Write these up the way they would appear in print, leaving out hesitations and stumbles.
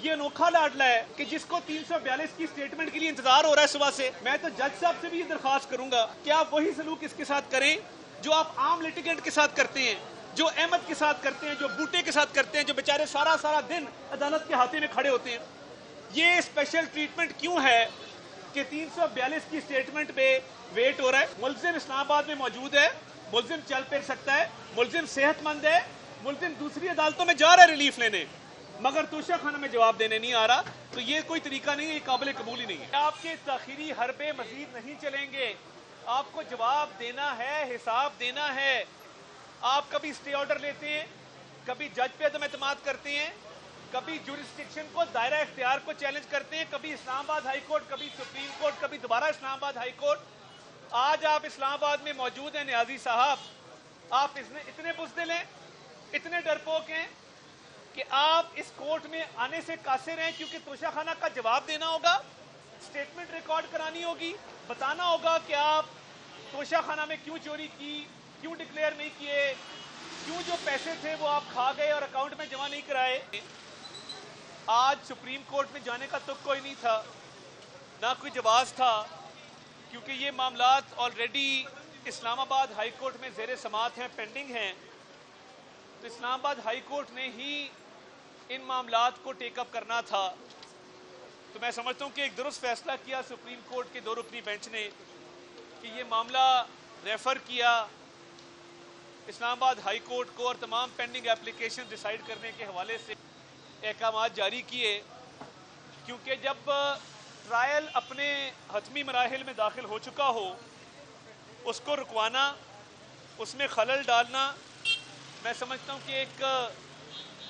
یہ انوکھا لاڈلا ہے کہ جس کو 342 کی سٹیٹمنٹ کے لیے انتظار ہو رہا ہے صبح سے. میں تو جج صاحب سے بھی یہ درخواست کروں گا کہ آپ وہی سلوک اس کے ساتھ کریں جو آپ عام لیٹیگنٹ کے ساتھ کرتے ہیں, جو احمد کے ساتھ کرتے ہیں, جو بوٹے کے ساتھ کرتے ہیں, جو بیچارے سارا دن عدالت کے ہاتھے میں کھڑے ہوتے ہیں. یہ اسپیشل ٹریٹمنٹ کیوں ہے کہ 342 کی سٹیٹمنٹ پہ ویٹ ہو رہا ہے؟ ملزم اسلام آباد میں موجود ہے, ملزم چل پھر سکتا ہے, ملزم صحت مند ہے, ملزم دوسری عدالتوں میں جا رہا ہے ریلیف لینے, مگر توشہ خانہ میں جواب دینے نہیں آ رہا. تو یہ کوئی طریقہ نہیں ہے, یہ قابل قبول ہی نہیں ہے. آپ کے تاخیری حربے مزید نہیں چلیں گے, آپ کو جواب دینا ہے, حساب دینا ہے. آپ کبھی اسٹے آرڈر لیتے ہیں, کبھی جج پہ عدم اعتماد کرتے ہیں, کبھی جورسڈکشن کو, دائرہ اختیار کو چیلنج کرتے ہیں, کبھی اسلام آباد ہائی کورٹ, کبھی سپریم کورٹ, کبھی دوبارہ اسلام آباد ہائی کورٹ. آج آپ اسلام آباد میں موجود ہیں نیازی صاحب, آپ اتنے بزدل ہیں, اتنے ڈرپوک ہیں کہ آپ اس کورٹ میں آنے سے قاصر ہیں, کیونکہ توشہ خانہ کا جواب دینا ہوگا, سٹیٹمنٹ ریکارڈ کرانی ہوگی, بتانا ہوگا کہ آپ توشہ خانہ میں کیوں چوری کی, کیوں ڈکلیئر نہیں کیے, کیوں جو پیسے تھے وہ آپ کھا گئے اور اکاؤنٹ میں جمع نہیں کرائے. آج سپریم کورٹ میں جانے کا تو کوئی نہیں تھا, نہ کوئی جواز تھا, کیونکہ یہ معاملات آلریڈی اسلام آباد ہائی کورٹ میں زیر سماعت ہیں, پینڈنگ ہیں. تو اسلام آباد ہائی کورٹ نے ہی ان معاملات کو ٹیک اپ کرنا تھا. تو میں سمجھتا ہوں کہ ایک درست فیصلہ کیا سپریم کورٹ کے 2 رکنی بینچ نے کہ یہ معاملہ ریفر کیا اسلام آباد ہائی کورٹ کو, اور تمام پینڈنگ اپلیکیشن ڈیسائیڈ کرنے کے حوالے سے احکامات جاری کیے. کیونکہ جب ٹرائل اپنے حتمی مراحل میں داخل ہو چکا ہو, اس کو رکوانا, اس میں خلل ڈالنا, میں سمجھتا ہوں کہ ایک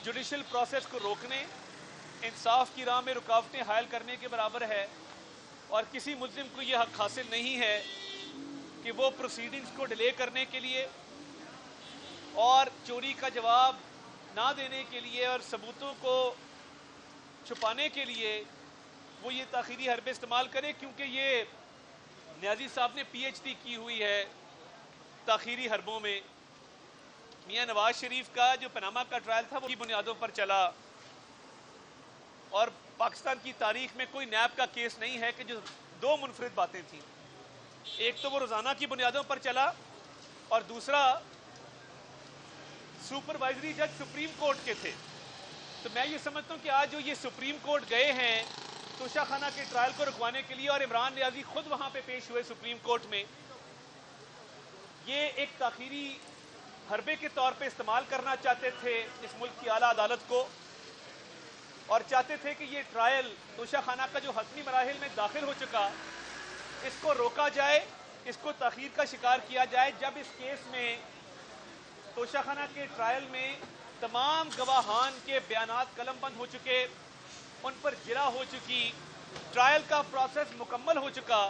جوڈیشل پروسیس کو روکنے, انصاف کی راہ میں رکاوٹیں حائل کرنے کے برابر ہے. اور کسی ملزم کو یہ حق حاصل نہیں ہے کہ وہ پروسیڈنگز کو ڈیلے کرنے کے لیے اور چوری کا جواب نہ دینے کے لیے اور ثبوتوں کو چھپانے کے لیے وہ یہ تاخیری حربے استعمال کرے. کیونکہ یہ نیازی صاحب نے پی ایچ ڈی کی ہوئی ہے تاخیری حربوں میں. میاں نواز شریف کا جو پاناما کا ٹرائل تھا وہ کی بنیادوں پر چلا, اور پاکستان کی تاریخ میں کوئی نیب کا کیس نہیں ہے کہ جو 2 منفرد باتیں تھیں. ایک تو وہ روزانہ کی بنیادوں پر چلا, اور دوسرا سپروائزری جج سپریم کورٹ کے تھے. تو میں یہ سمجھتا ہوں کہ آج جو یہ سپریم کورٹ گئے ہیں توشہ خانہ کے ٹرائل کو رکوانے کے لیے, اور عمران نیازی خود وہاں پہ پیش ہوئے سپریم کورٹ میں, یہ ایک تاخیری حربے کے طور پہ استعمال کرنا چاہتے تھے اس ملک کی اعلیٰ عدالت کو, اور چاہتے تھے کہ یہ ٹرائل توشہ خانہ کا جو حتمی مراحل میں داخل ہو چکا, اس کو روکا جائے, اس کو تاخیر کا شکار کیا جائے. جب اس کیس میں توشہ خانہ کے ٹرائل میں تمام گواہان کے بیانات قلم بند ہو چکے, ان پر جرح ہو چکی, ٹرائل کا پروسیس مکمل ہو چکا,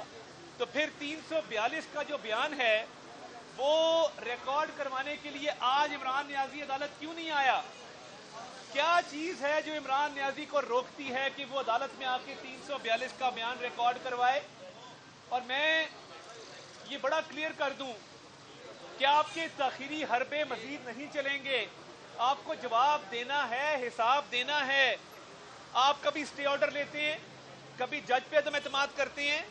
تو پھر 342 کا جو بیان ہے وہ ریکارڈ کروانے کے لیے آج عمران نیازی عدالت کیوں نہیں آیا؟ کیا چیز ہے جو عمران نیازی کو روکتی ہے کہ وہ عدالت میں آ کے 342 کا بیان ریکارڈ کروائے؟ اور میں یہ بڑا کلیئر کر دوں کہ آپ کے تاخیری حربے مزید نہیں چلیں گے, آپ کو جواب دینا ہے, حساب دینا ہے. آپ کبھی اسٹے آرڈر لیتے ہیں, کبھی جج پہ عدم اعتماد کرتے ہیں,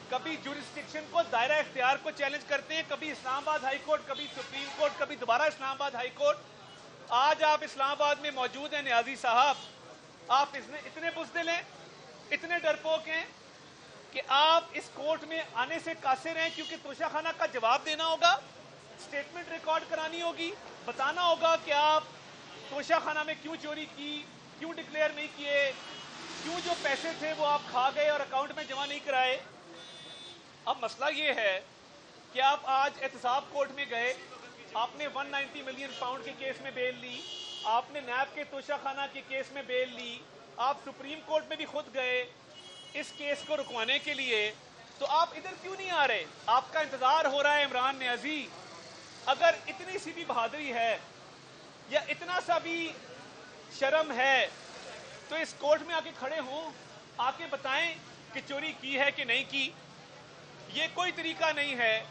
کبھی جورسڈکشن کو, دائرہ اختیار کو چیلنج کرتے ہیں, کبھی اسلام آباد ہائی کورٹ, کبھی سپریم کورٹ, کبھی دوبارہ اسلام آباد ہائی کورٹ. آج آپ اسلام آباد میں موجود ہیں نیازی صاحب, آپ اتنے بزدل ہیں, اتنے ڈرپوک ہیں کہ آپ اس کورٹ میں آنے سے قاصر ہیں, کیونکہ توشہ خانہ کا جواب دینا ہوگا, سٹیٹمنٹ ریکارڈ کرانی ہوگی, بتانا ہوگا کہ آپ توشہ خانہ میں کیوں چوری کی, کیوں ڈکلیئر نہیں کیے, کیوں جو پیسے تھے وہ آپ کھا گئے اور اکاؤنٹ میں جمع نہیں کرائے. اب مسئلہ یہ ہے کہ آپ آج احتساب کورٹ میں گئے, آپ نے 190 ملین پاؤنڈ کے کیس میں بیل لی, آپ نے نیب کے توشہ خانہ کے کیس میں بیل لی, آپ سپریم کورٹ میں بھی خود گئے اس کیس کو رکوانے کے لیے. تو آپ ادھر کیوں نہیں آ رہے؟ آپ کا انتظار ہو رہا ہے عمران نیازی. اگر اتنی سی بھی بہادری ہے یا اتنا سا بھی شرم ہے تو اس کورٹ میں آ کے کھڑے ہوں, آ کے بتائیں کہ چوری کی ہے کہ نہیں کی. یہ کوئی طریقہ نہیں ہے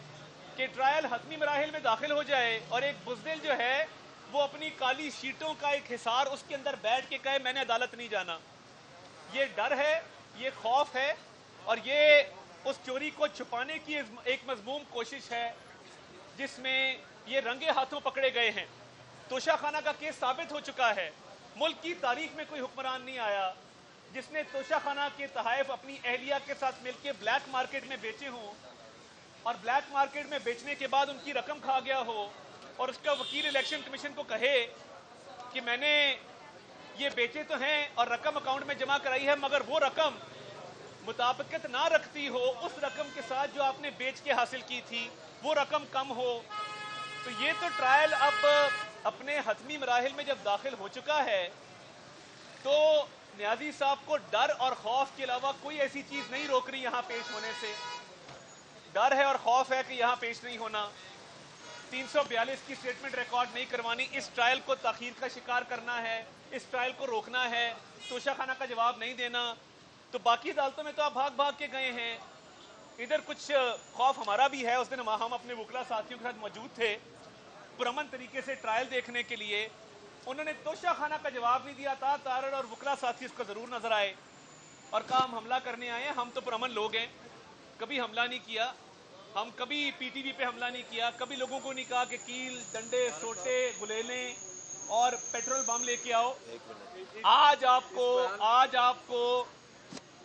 کہ ٹرائل حتمی مراحل میں داخل ہو جائے اور ایک بزدل جو ہے وہ اپنی کالی شیٹوں کا ایک حصار اس کے اندر بیٹھ کے کہے میں نے عدالت نہیں جانا. یہ ڈر ہے, یہ خوف ہے, اور یہ اس چوری کو چھپانے کی ایک مذموم کوشش ہے جس میں یہ رنگے ہاتھوں پکڑے گئے ہیں. توشہ خانہ کا کیس ثابت ہو چکا ہے. ملک کی تاریخ میں کوئی حکمران نہیں آیا جس نے توشہ خانہ کے تحائف اپنی اہلیہ کے ساتھ مل کے بلیک مارکیٹ میں بیچے ہوں, اور بلیک مارکیٹ میں بیچنے کے بعد ان کی رقم کھا گیا ہو, اور اس کا وکیل الیکشن کمیشن کو کہے کہ میں نے یہ بیچے تو ہیں اور رقم اکاؤنٹ میں جمع کرائی ہے, مگر وہ رقم مطابقت نہ رکھتی ہو اس رقم کے ساتھ جو آپ نے بیچ کے حاصل کی تھی, وہ رقم کم ہو. تو یہ تو ٹرائل اب اپنے حتمی مراحل میں جب داخل ہو چکا ہے تو نیازی صاحب کو ڈر اور خوف کے علاوہ کوئی ایسی چیز نہیں روک رہی یہاں پیش ہونے سے. ڈر ہے اور خوف ہے کہ یہاں پیش نہیں ہونا, 342 کی سٹیٹمنٹ ریکارڈ نہیں کروانی, اس ٹرائل کو تاخیر کا شکار کرنا ہے, اس ٹرائل کو روکنا ہے, توشہ خانہ کا جواب نہیں دینا. تو باقی عدالتوں میں تو آپ بھاگ بھاگ کے گئے ہیں. ادھر کچھ خوف ہمارا بھی ہے, اس دن ہم اپنے وکلا ساتھیوں کے ساتھ موجود تھے پرامن طریقے سے ٹرائل دیکھنے کے لیے. انہوں نے توشہ خانہ کا جواب نہیں دیا, تارڑ اور وکلا ساتھی اس کو ضرور نظر آئے اور کہا ہم حملہ کرنے آئے ہیں, ہم تو پرامن لوگ ہیں, کبھی حملہ نہیں کیا, ہم کبھی پی ٹی وی پہ حملہ نہیں کیا, کبھی لوگوں کو نہیں کہا کہ کیل, ڈنڈے, سوٹے, گلیلیں اور پیٹرول بم لے کے آؤ. آج آپ کو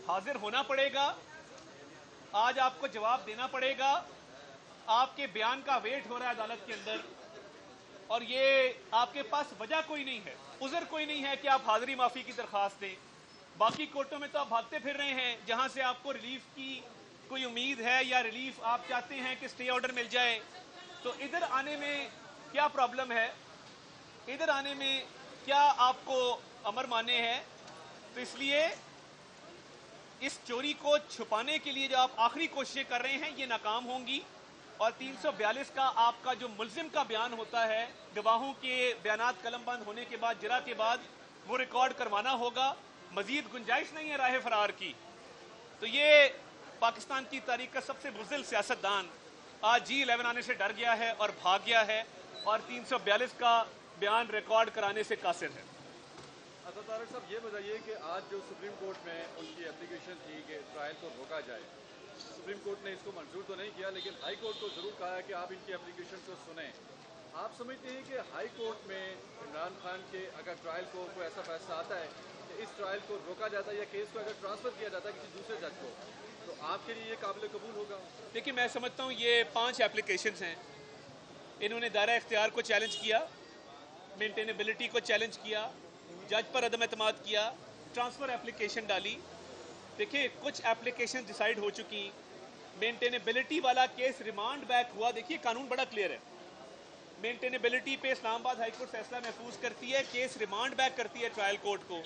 حاضر ہونا پڑے گا, آج آپ کو جواب دینا پڑے گا. آپ کے بیان کا ویٹ ہو رہا ہے عدالت کے اندر, اور یہ آپ کے پاس وجہ کوئی نہیں ہے, عذر کوئی نہیں ہے کہ آپ حاضری معافی کی درخواست دیں. باقی کورٹوں میں تو آپ بھاگتے پھر رہے ہیں جہاں سے آپ کو ریلیف کی کوئی امید ہے یا ریلیف آپ چاہتے ہیں کہ اسٹے آرڈر مل جائے. تو ادھر آنے میں کیا پرابلم ہے, ادھر آنے میں کیا آپ کو امر مانے ہیں؟ تو اس لیے اس چوری کو چھپانے کے لیے جو آپ آخری کوششیں کر رہے ہیں یہ ناکام ہوں گی, اور 342 کا آپ کا جو ملزم کا بیان ہوتا ہے, گواہوں کے بیانات قلم بند ہونے کے بعد, جرا کے بعد, وہ ریکارڈ کروانا ہوگا. مزید گنجائش نہیں ہے راہ فرار کی. تو یہ پاکستان کی تاریخ کا سب سے بزدل سیاستدان آج G11 آنے سے ڈر گیا ہے اور بھاگ گیا ہے, اور 342 کا بیان ریکارڈ کرانے سے قاصر ہے. اچھا طارق صاحب, یہ بتائیے کہ آج جو سپریم کورٹ میں ان کی اپلیکیشن تھی کہ ٹرائل کو روکا جائے, سپریم کورٹ نے اس کو منظور تو نہیں کیا, لیکن ہائی کورٹ کو ضرور کہا ہے کہ آپ ان کی اپلیکیشن کو سنیں. آپ سمجھتے ہیں کہ ہائی کورٹ میں عمران خان کے اگر ٹرائل کو کوئی ایسا فیصلہ آتا ہے کہ اس ٹرائل کو روکا جاتا ہے یا کیس کو اگر ٹرانسفر کیا جاتا ہے کسی دوسرے جج کو, تو آپ کے لیے یہ قابل قبول ہوگا؟ دیکھیے میں سمجھتا ہوں یہ 5 اپلیکیشنز ہیں. انہوں نے دائرہ اختیار کو چیلنج کیا, مینٹینیبلٹی کو چیلنج کیا, جج پر عدم اعتماد کیا, ٹرانسفر اپلیکیشن ڈالی. دیکھیے کچھ اپلیکیشن ڈیسائیڈ ہو چکی, مینٹینیبلٹی والا کیس ریمانڈ بیک ہوا. دیکھیے قانون بڑا کلیئر ہے, مینٹینیبلٹی پہ اسلام آباد ہائی کورٹ فیصلہ محفوظ کرتی ہے, کیس ریمانڈ بیک کرتی ہے ٹرائل کورٹ کو,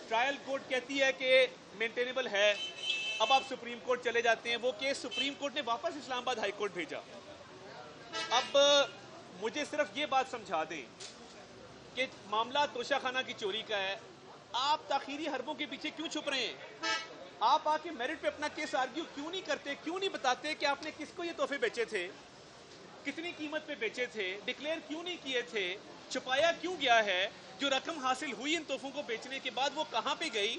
ٹرائل کورٹ کہتی ہے کہ مینٹینیبل ہے, اب آپ سپریم کورٹ چلے جاتے ہیں, وہ کیس سپریم کورٹ نے واپس اسلام آباد ہائی کورٹ بھیجا. اب مجھے صرف یہ بات سمجھا دیں کہ معاملہ توشہ خانہ کی چوری کا ہے, آپ تاخیری حربوں کے پیچھے کیوں چھپ رہے ہیں؟ آپ آ کے میرٹ پہ اپنا کیس آرگیو کیوں نہیں کرتے, کیوں نہیں بتاتے کہ آپ نے کس کو یہ تحفے بیچے تھے, کتنی قیمت پہ بیچے تھے, ڈکلیئر کیوں نہیں کیے تھے, چھپایا کیوں گیا ہے, جو رقم حاصل ہوئی ان تحفوں کو بیچنے کے بعد وہ کہاں پہ گئی؟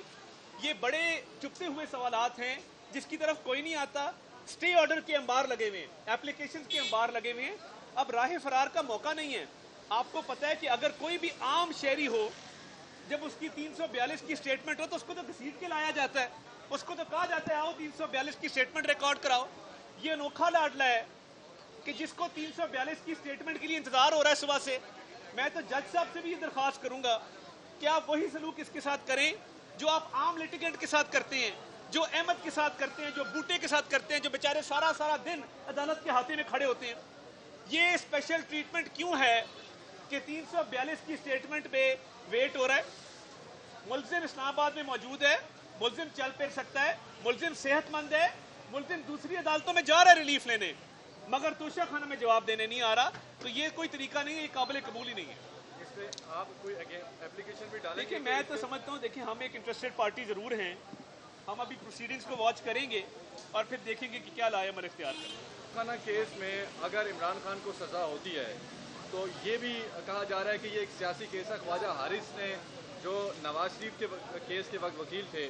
یہ بڑے چھپتے ہوئے سوالات ہیں جس کی طرف کوئی نہیں آتا. اسٹے آرڈر کے انبار لگے ہوئے ہیں, اپلیکیشن کے انبار لگے ہوئے ہیں, اب راہ فرار کا موقع نہیں ہے. آپ کو پتا ہے کہ اگر کوئی بھی عام شہری ہو, جب اس کی 342 کی سٹیٹمنٹ ہو تو اس کو تو گھسیٹ کے لایا جاتا ہے, اس کو تو کہا جاتا ہے آؤ 342 کی سٹیٹمنٹ ریکارڈ کراؤ. یہ انوکھا لاڈلا ہے کہ جس کو 342 کی سٹیٹمنٹ کے لیے انتظار ہو رہا ہے صبح سے. میں تو جج صاحب سے بھی یہ درخواست کروں گا کہ آپ وہی سلوک اس کے ساتھ کریں جو آپ عام لیٹیگنٹ کے ساتھ کرتے ہیں, جو احمد کے ساتھ کرتے ہیں, جو بوٹے کے ساتھ کرتے ہیں, جو بیچارے سارا دن عدالت کے ہاتھے میں کھڑے ہوتے ہیں. یہ اسپیشل ٹریٹمنٹ کیوں ہے کہ 342 کی سٹیٹمنٹ پہ ویٹ ہو رہا ہے؟ ملزم اسلام آباد میں موجود ہے, ملزم چل پھر سکتا ہے, ملزم صحت مند ہے, ملزم دوسری عدالتوں میں جا رہا ہے ریلیف لینے, مگر توشہ خانہ میں جواب دینے نہیں آ رہا. تو یہ کوئی طریقہ نہیں ہے, یہ قابل قبول ہی نہیں ہے. اس پہ آپ کوئی اپلیکیشن بھی ڈالیں گے؟ دیکھیں میں تو سمجھتا ہوں, دیکھیں ہم ایک انٹرسٹڈ پارٹی ضرور ہیں, ہم ابھی پروسیڈنگز کو واچ کریں گے اور پھر دیکھیں گے کہ کیا لائے عمل اختیار کریں. خانہ کیس میں اگر عمران خان کو سزا ہوتی ہے تو یہ بھی کہا جا رہا ہے کہ یہ ایک سیاسی کیس ہے. خواجہ حارث نے جو نواز شریف کے کیس کے وقت وکیل تھے,